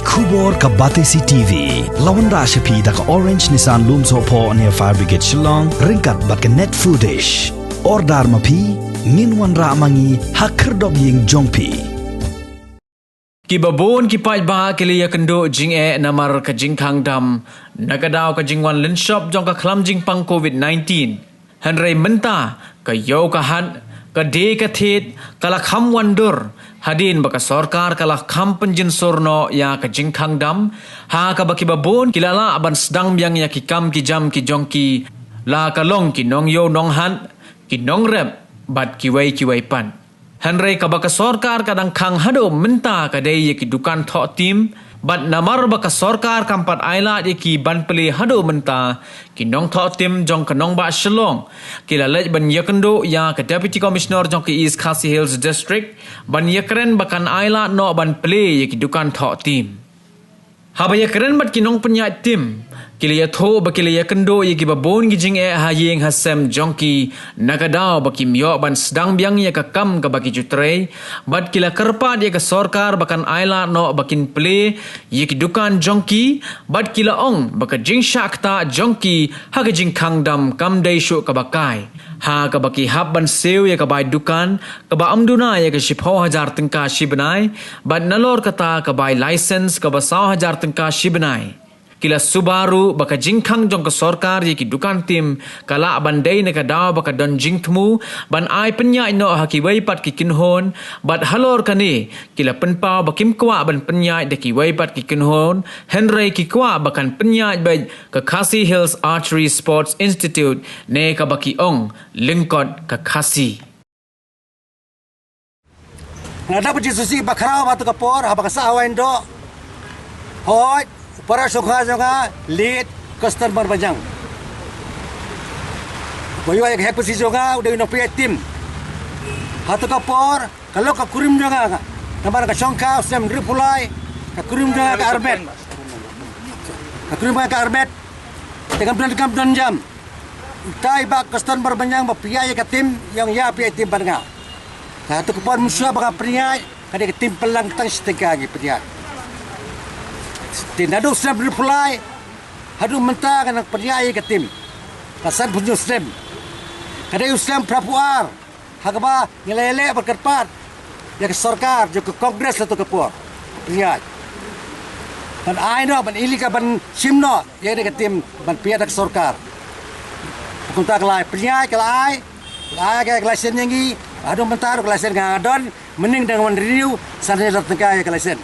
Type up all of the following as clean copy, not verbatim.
Kubor ka Batesi TV. Lawan Rashapi da ka Orange Nissan Loom Sopo near Fire Brigade Shillong. Ringkat bat ka net footage. Ordar mapi. Minwan ra mangi hakerdog ying jongpi. Kibabon kipai ba kiliya kendo jing namar ka jing khang dam. Nagadaw ka jing wan lin shop jong ka klam jing pang COVID-19. Henry menta ka yo ka han ka de ka thet kala kham wandur. Hadin baka sorkar kala kham penjin sorno ya ka jing khang dam. Ha ka baki babon kilala aban sedang biang ya ki kam ki jam ki jong ki. La ka long ki nong yo nong han ki nong rep bat ki wai pan. Henry ka baka sorkar kadang khang hado menta ka de ye ki dukan tho tim. Bat namar baka sorkar kampat aila ye ki ban peli hado menta ki nong tho tim jong ka nong ba Shillong kila lej ban yakendo ya ka deputy commissioner jong ki East Khasi Hills district ban yakren bakan aila no ban peli ye ki dukan tho tim haba yakren bat ki nong penya tim kila ya tho ba kila yakendo ye ki babon gi jing ha yeng hasem jong ki nagadao ba ki myo ban sedang biang ye ka kam ka baki jutre bat kila kerpat ye ka sorkar bakan aila no bakin peli ye ki dukan jong ki bat kila ong baka jing shakta jong ki ha ka jing khang dam kam dei shu ka bakai ha ka baki hab ban seu ye ka bai dukan ka ba amduna ye ka 10,000 tengka shibnai bat nalor kata ka bai license ka ba 100,000 tengka shibnai kila Subaru baka jingkhang jong ka sorkar ye ki dukan tim kala bandai ne ka daw baka don jingthmu ban ai penya no haki wai pat ki kinhon bat halor kani kila penpau bakim kwa ban penya de ki wai pat ki kinhon Henry ki kwa bakan penya ba ka Khasi Hills Archery Sports Institute ne ka baki ong lingkot ka Khasi ngada puji susi bakrao batu kapor habaka sawain do hoi para soka lead customer banjang boyo ay hek posisi jonga udah no pia tim hatu kapor kalau ka kurim jonga namar ka songka sem ripulai ka kurim jonga ka arbet ka kurim ka arbet dengan plan jam tai ba customer banjang ba pia ka tim yang ya pia tim banga hatu kapor musuh ba pria ka tim pelang tang setega gi pria tinado snap reply hadu menta kana percaya ke tim kasan punyo stem kada usam prapuar hagaba ngelele berkerpat ya ke sarkar jo ke kongres atau ke por percaya dan aino ban ilika ban simno ya ke tim ban pia ke sarkar kunta kelai percaya kelai ke lesen yangi hadu menta ke lesen ngadon mening dengan review sanai datang ke lesen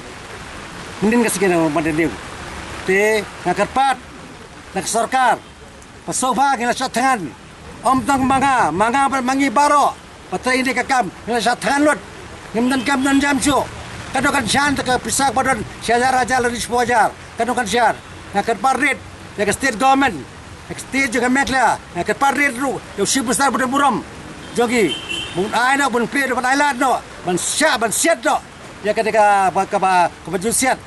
mending kasih kena mandiriu, te ngakarpat, nak sarkar, pasoba kena satangan, om tang manga mangi baro, patrai ini kakam kena satangan lot, ngemdan kam dan jamsu, kadokan shan tak pisak badan, syajar raja lari sepojar, kadokan shan, ngakarpat red, nak state government, state juga mekla, ngakarpat red ru, yo si besar badan buram, jogi, bun aina bun pir bun ailat no, ban siat no. Ya ketika kebajusiat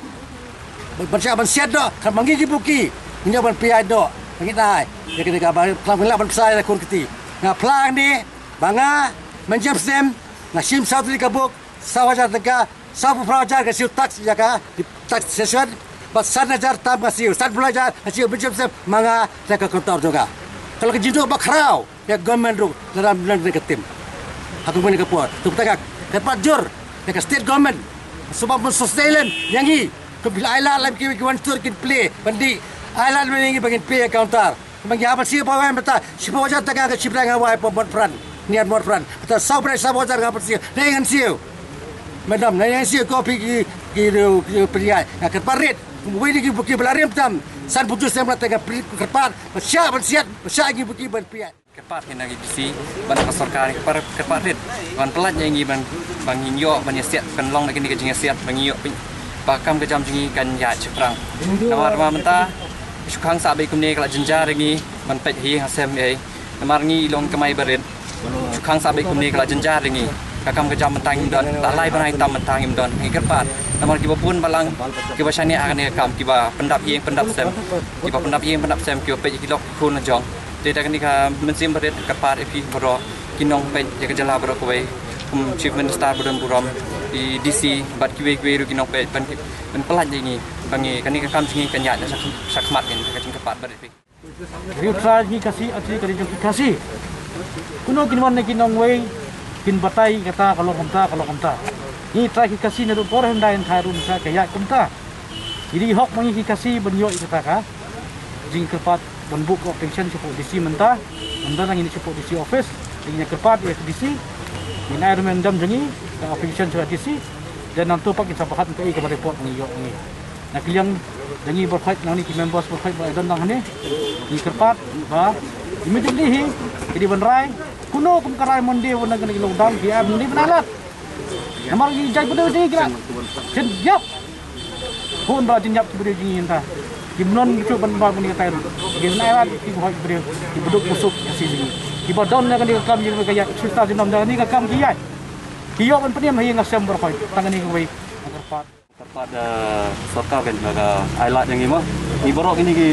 ban siat do kan mangi buki ini ban piai do mangi dai ya ketika pelang ban saya kur keti na pelang ni banga menjam sem na sim south li kabuk sawajar tega sabu prajar ke siu tax ya ka di tax session bas 1,000 tam ka siu 1 belajar siu menjam sem manga saya ke kantor juga kalau kejido bakrau ya government ru dalam ke tim aku punya kepuat tu tegak kepat jur ya state government sebab sustain yang ni bila island lagi kiwan tur kin play bandi island mengi bagin pay counter bagi apa sih pawai beta siapa wajar tengah ke cipta ngawai pembuat peran niat buat peran beta sabar wajar ngapa sih dengan siu madam dengan siu kopi kiru priai akan parit wini ki buki belarim tam san putus sem tengah kerpat siap lagi buki berpiai kepat kena gisi ban pasarkar kepat rit ban pelat yang ngi ban ingyo ban siat kan long lagi ni ke jing siat ban ingyo pakam ke jam jingi kan ya ceprang namar menta sukhang sa bai kumne kala jenjar ngi ban pet hi hasem ai namar ngi long kemai berit sukhang sa bai kumne kala jenjar ngi kakam ke jam mentang don talai banai tam mentang don ngi kepat namar ki pun balang ki basani akan kam ki ba pendap sem ki pet ki lok kun jong Jadi kan nika mensim berit kepat epi bro kinong pen jaga jala bro kowe chief minister buram di DC bat kiwe ru kinong pe ban pelat jengi bangi kan ni kam jengi kan ya sakmat kan ka jing kepat bat pe Rio try hi kasi atri kali jong kasi. Kuno kinwan ne kinong wei kin batai kata kalau kamta. Ni try hi kasi ne ru por hendai en tharu sa kaya kamta. Jadi hok mangi hi kasi benyo kata ka. Jing kepat benbuk ko pension support DC menta. Menta nang ini support DC office. Dinya kepat ya DC. Ni air mendam jengi ka pension support DC. Dan nanti pak kita pahat ke kepada report mangi yo ni. Nak yang jangi berkait nang ni members berkait ba dan nang ni di kerpat ba immediately hi jadi benrai kuno kum karai monde wona kena lockdown dia ni benalat namar gi jai pada ni kira jen yap pun ba jen yap beri ji inta kimnon cu ban ba ni kata gi benalat ki hoi beri di beduk musuk kasi ji di badon na kena kam ji kaya cerita jenom dah ni kam ki yai ki yo ban peniam hi ngasam berkait tangan ni wei kerpat pada sarkar kan baga ailat yang ini ni borok ini ki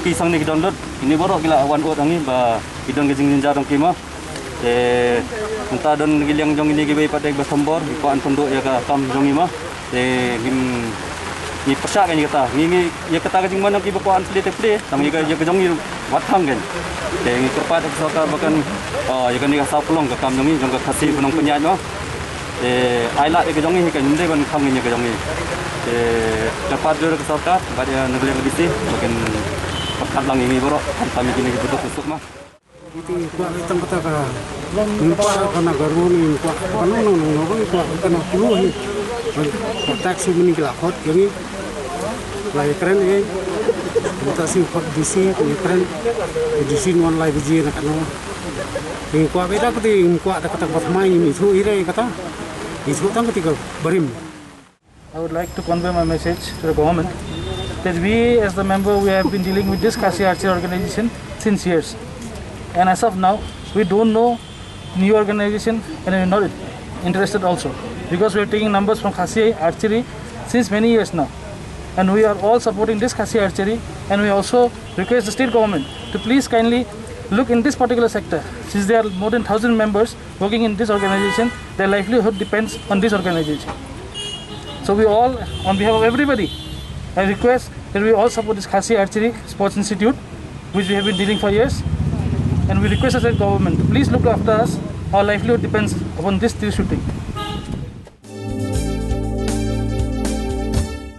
kisang ni ki download ini borok gila one out angi ba bidang ke jing jarang ki mah entah don gilang jong ini ki pada basambor ko an pondok ya ka kam jong ini mah ni persak kan kata ni ya kata ke jing mana ki ko an play tam ya ke jong ni wathang kan ni kepada sarkar bahkan ya kan ni ka sapulong ka kam jong ni jong ka kasih penong penyat mah ailat ke jong ni kan ndai ban khang ni ke jong ni dapat dulu ke sarkar pada negeri yang lebih mungkin pekat lang ini borok kami kini butuh kusuk mah itu kuat hitam kata ka kuat kana garu ni kuat kana no kuat kana puluh ni taksi mini kala hot yang lagi keren ni kita sih hot DC ni keren DC non live ji nak no yang kuat beda keting kuat kata pertama ini itu ire kata itu tang ketika berim. I would like to convey my message to the government that we as the member we have been dealing with this Khasi Archery organization since years, and as of now we don't know new organization and we are not interested also because we are taking numbers from Khasi Archery since many years now, and we are all supporting this Khasi Archery, and we also request the state government to please kindly look in this particular sector since there are more than 1,000 members working in this organization. Their livelihood depends on this organization. So we all, on behalf of everybody, I request that we all support this Khasi Archery Sports Institute, which we have been dealing for years, and we request the state government to please look after us. Our livelihood depends upon this shooting.